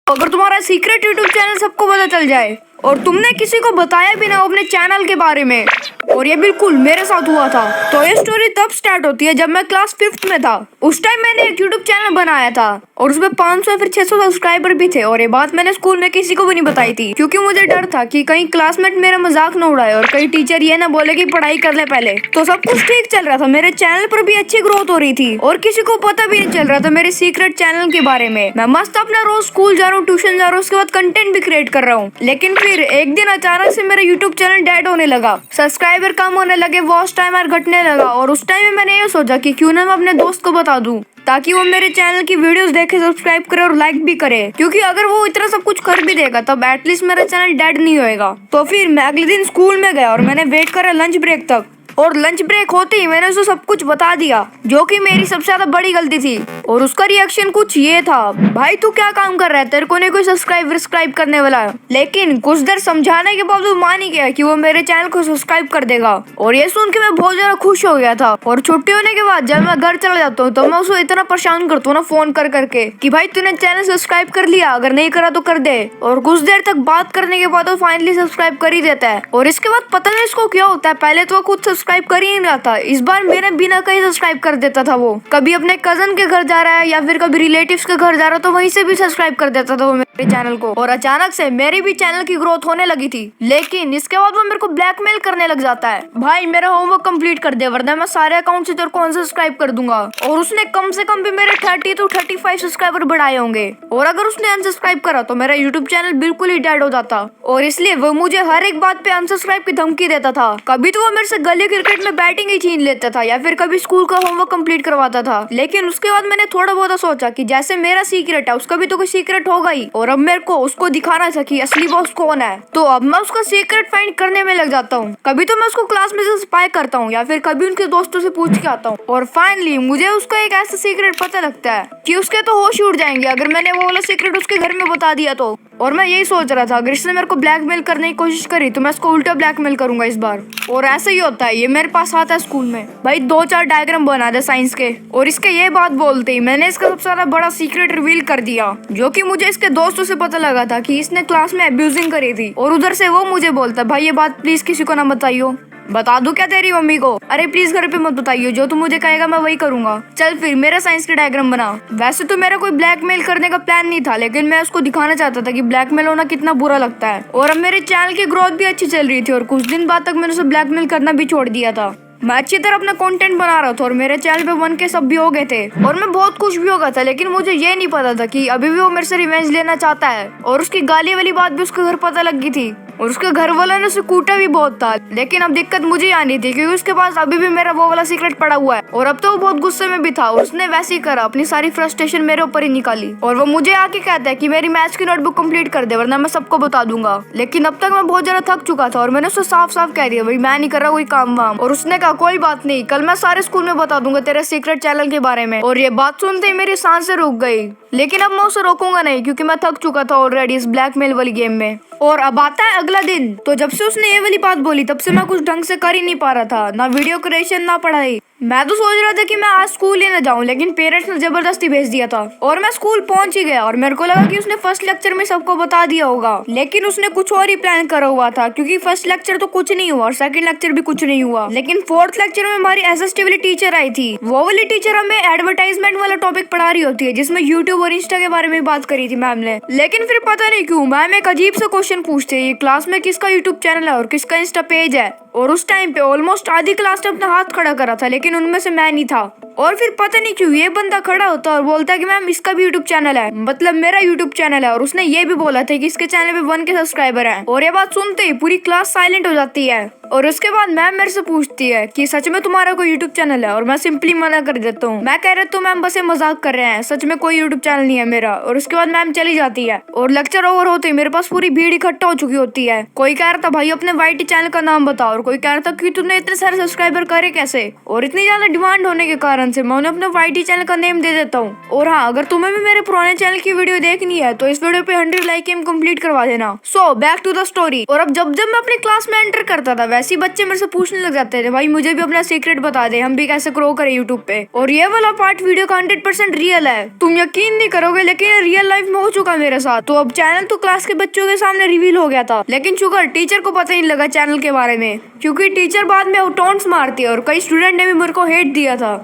अगर तुम्हारा secret YouTube channel सबको पता चल जाए और तुमने किसी को बताया भी ना अपने चैनल के बारे में, और ये बिल्कुल मेरे साथ हुआ था। तो ये स्टोरी तब स्टार्ट होती है जब मैं क्लास 5th में था। उस टाइम मैंने एक यूट्यूब चैनल बनाया था और उसमें 500 फिर 600 सब्सक्राइबर भी थे, और ये बात मैंने स्कूल में किसी को भी नहीं बताई थी, क्योंकि मुझे डर था कि कहीं क्लासमेट मेरा मजाक न उड़ाए और कहीं टीचर ये ना बोले कि पढ़ाई कर ले पहले। तो सब कुछ ठीक चल रहा था, मेरे चैनल पर भी अच्छी ग्रोथ हो रही थी और किसी को पता भी नहीं चल रहा था मेरे सीक्रेट चैनल के बारे में। मैं मस्त अपना रोज स्कूल जा रहा हूँ, ट्यूशन जा रहा हूँ, उसके बाद कंटेंट भी क्रिएट कर रहा हूँ। लेकिन फिर एक दिन अचानक से मेरा यूट्यूब चैनल डेड होने लगा, सब्सक्राइबर कम होने लगे, वॉच टाइमर घटने लगा। और उस टाइम में मैंने ये सोचा कि क्यों ना मैं अपने दोस्त को बता दूं ताकि वो मेरे चैनल की वीडियोस देखे, सब्सक्राइब करे और लाइक भी करे, क्योंकि अगर वो इतना सब कुछ कर भी देगा तब एटलीस्ट मेरा चैनल डेड नहीं होएगा। तो फिर मैं अगले दिन स्कूल में गया और मैंने वेट करा लंच ब्रेक तक, और लंच ब्रेक होते ही मैंने उसे सब कुछ बता दिया, जो कि मेरी सबसे ज्यादा बड़ी गलती थी। और उसका रिएक्शन कुछ ये था, भाई तू क्या काम कर रहा है, तेरे को नहीं कोई सब्सक्राइब करने वाला। लेकिन कुछ देर समझाने के बाद वो मान ही गया कि वो मेरे चैनल को सब्सक्राइब कर देगा, और ये सुन के मैं बहुत ज्यादा खुश हो गया था। और छुट्टी होने के बाद जब मैं घर चला जाता हूँ तो मैं उसको इतना परेशान करता हूँ ना फोन कर करके कि भाई तूने चैनल सब्सक्राइब कर लिया, अगर नहीं करा तो कर दे। और कुछ देर तक बात करने के बाद वो फाइनली सब्सक्राइब कर ही देता है। और इसके बाद पता नहीं इसको क्या होता है, पहले तो वो खुद सब्सक्राइब कर ही नहीं रहा था, इस बार मेरे बिना कहीं सब्सक्राइब कर देता था। वो कभी अपने कजन के घर जा रहा है या फिर कभी रिलेटिव्स के घर जा रहा है तो वहीं से भी सब्सक्राइब कर देता था वो मेरे चैनल को। और अचानक से मेरी भी चैनल की ग्रोथ होने लगी थी। लेकिन इसके बाद वो मेरे को ब्लैकमेल करने लग जाता है, भाई मेरा होमवर्क कंप्लीट कर दे वरना मैं सारे अकाउंट से तेरे को अनसब्सक्राइब कर दूंगा। और उसने कम से कम भी मेरे 30 to 35 सब्सक्राइबर बढ़ाए होंगे, और अगर उसने अनसब्सक्राइब करा तो मेरा यूट्यूब चैनल बिल्कुल ही डेड हो जाता। और इसलिए वो मुझे हर एक बात पे अनसब्सक्राइब की धमकी देता था। कभी तो वो मेरे से गली क्रिकेट में बैटिंग ही छीन लेता था या फिर कभी स्कूल का होमवर्क कंप्लीट करवाता था। लेकिन उसके बाद मैंने थोड़ा बहुत सोचा कि जैसे मेरा सीक्रेट है उसका भी तो कोई सीक्रेट होगा ही, और अब मेरे को उसको दिखाना था कि असली बॉस कौन है। तो अब मैं उसका सीक्रेट फाइंड करने में लग जाता हूँ। कभी तो मैं उसको क्लास में से स्पाई करता हूँ या फिर कभी उनके दोस्तों से पूछ के आता हूँ, और फाइनली मुझे उसका एक ऐसा सीक्रेट पता लगता है कि उसके तो होश उड़ जाएंगे अगर मैंने वो वाला सीक्रेट उसके घर में बता दिया तो। और मैं यही सोच रहा था अगर इसने मेरे को ब्लैकमेल करने की कोशिश करी तो मैं इसको उल्टा ब्लैकमेल करूंगा इस बार। और ऐसा ही होता है, ये मेरे पास आता है स्कूल में, भाई 2-4 डायग्राम बना दे साइंस के, और इसके ये बात बोलते ही मैंने इसका सबसे ज्यादा बड़ा सीक्रेट रिवील कर दिया, जो कि मुझे इसके दोस्तों से पता लगा था कि इसने क्लास में अब्यूजिंग करी थी। और उधर से वो मुझे बोलता, भाई ये बात प्लीज किसी को ना बताइयो। बता दूं क्या तेरी मम्मी को? अरे प्लीज घर पे मत बताइयो, जो तू मुझे कहेगा मैं वही करूंगा। चल फिर मेरा साइंस के डायग्राम बना। वैसे तो मेरा कोई ब्लैकमेल करने का प्लान नहीं था, लेकिन मैं उसको दिखाना चाहता था कि ब्लैकमेल होना कितना बुरा लगता है। और अब मेरे चैनल की ग्रोथ भी अच्छी चल रही थी और कुछ दिन बाद तक मैंने उसे ब्लैकमेल करना भी छोड़ दिया था। मैं अच्छी तरह अपना कंटेंट बना रहा था और मेरे चैनल पे 1K सब भी हो गए थे और मैं बहुत खुश भी हो गया था। लेकिन मुझे ये नहीं पता था कि अभी भी वो मेरे से रिवेंज लेना चाहता है, और उसकी गाली वाली बात भी उसके घर पता लग गई थी और उसके घर वालों ने उसे कूटा भी बहुत था। लेकिन अब दिक्कत मुझे आनी थी क्योंकि उसके पास अभी भी मेरा वो वाला सीक्रेट पड़ा हुआ है, और अब तो वो बहुत गुस्से में भी था और उसने वैसे ही करा, अपनी सारी फ्रस्ट्रेशन मेरे ऊपर ही निकाली। और वो मुझे आके कहता है कि मेरी मैथ्स की नोटबुक कंप्लीट कर दे वरना मैं सबको बता दूंगा। लेकिन अब तक मैं बहुत ज्यादा थक चुका था और मैंने उसको साफ साफ कह दिया, भाई मैं नहीं कर रहा कोई काम वाम। और उसने कहा कोई बात नहीं, कल मैं सारे स्कूल में बता दूंगा तेरे सीक्रेट चैनल के बारे में। और ये बात सुनते ही मेरी सांसें रुक गई, लेकिन अब मैं उसे रोकूंगा नहीं क्योंकि मैं थक चुका था ऑलरेडी इस ब्लैकमेल वाली गेम में। और अब आता है अगला दिन, तो जब से उसने ये वाली बात बोली तब से मैं कुछ ढंग से कर ही नहीं पा रहा था, ना वीडियो क्रिएशन ना पढ़ाई। मैं तो सोच रहा था कि मैं आज स्कूल ही ना जाऊं, लेकिन पेरेंट्स ने जबरदस्ती भेज दिया था और मैं स्कूल पहुंच ही गया। और मेरे को लगा कि उसने फर्स्ट लेक्चर में सबको बता दिया होगा, लेकिन उसने कुछ और ही प्लान करा हुआ था, क्योंकि फर्स्ट लेक्चर तो कुछ नहीं हुआ और सेकंड लेक्चर भी कुछ नहीं हुआ। लेकिन फोर्थ लेक्चर में हमारी एसएसटी वाली टीचर आई थी। वो वाली टीचर हमें एडवर्टाइजमेंट वाला टॉपिक पढ़ा रही होती है, जिसमें यूट्यूब और इंस्टा के बारे में बात करी थी मैम ने। लेकिन फिर पता नहीं क्यों मैम एक अजीब सा क्वेश्चन पूछते हैं, क्लास में किसका यूट्यूब चैनल है और किसका इंस्टा पेज है। और उस टाइम पे ऑलमोस्ट आधी क्लास ने अपना हाथ खड़ा करा था, लेकिन उनमें से मैं नहीं था। और फिर पता नहीं क्यों ये बंदा खड़ा होता और बोलता है कि मैम इसका भी यूट्यूब चैनल है, मतलब मेरा यूट्यूब चैनल है, और उसने ये भी बोला था कि इसके चैनल पे 1K सब्सक्राइबर है। और ये बात सुनते ही पूरी क्लास साइलेंट हो जाती है। और उसके बाद मैम मेरे से पूछती है कि सच में तुम्हारा कोई यूट्यूब चैनल है, और मैं सिंपली मना कर देता हूँ। मैं कह रहा तो मैम बस ये मजाक कर रहे हैं, सच में कोई यूट्यूब चैनल नहीं है मेरा। और उसके बाद मैम चली जाती है और लेक्चर ओवर होते ही मेरे पास पूरी भीड़ इकट्ठा हो चुकी होती है। कोई कह रहा था भाई अपने YT चैनल का नाम बताओ, और कोई कह रहा था कि तुमने इतने सारे सब्सक्राइबर करे कैसे। और इतनी ज्यादा डिमांड होने के कारण से मैं उन्हें अपने YT चैनल का नेम दे देता हूँ। और हाँ, अगर तुम्हें भी मेरे पुराने चैनल की वीडियो देखनी है तो इस वीडियो पे 100 लाइक एम कंप्लीट करवा देना। So back to the story. और अब जब जब मैं अपनी क्लास में एंटर करता था ऐसे बच्चे मेरे से पूछने लग जाते थे, भाई मुझे भी अपना सीक्रेट बता दे, हम भी कैसे ग्रो करें यूट्यूब पे। और ये वाला पार्ट वीडियो का 100% रियल है, तुम यकीन नहीं करोगे, लेकिन रियल लाइफ में हो चुका मेरे साथ। तो अब चैनल तो क्लास के बच्चों के सामने रिवील हो गया था, लेकिन शुगर टीचर को पता ही नहीं लगा चैनल के बारे में, क्योंकि टीचर बाद में टॉन्ट्स मारती है और कई स्टूडेंट ने भी मेरे को हेट दिया था।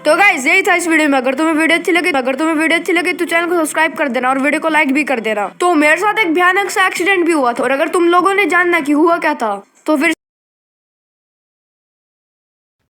तो गाइस यही था इस वीडियो में। अगर तुम्हें वीडियो अच्छी लगे तो चैनल को सब्सक्राइब कर देना और वीडियो को लाइक भी कर देना। तो मेरे साथ एक भयानक सा एक्सीडेंट भी हुआ था, और अगर तुम लोगों ने जानना कि हुआ क्या था तो फिर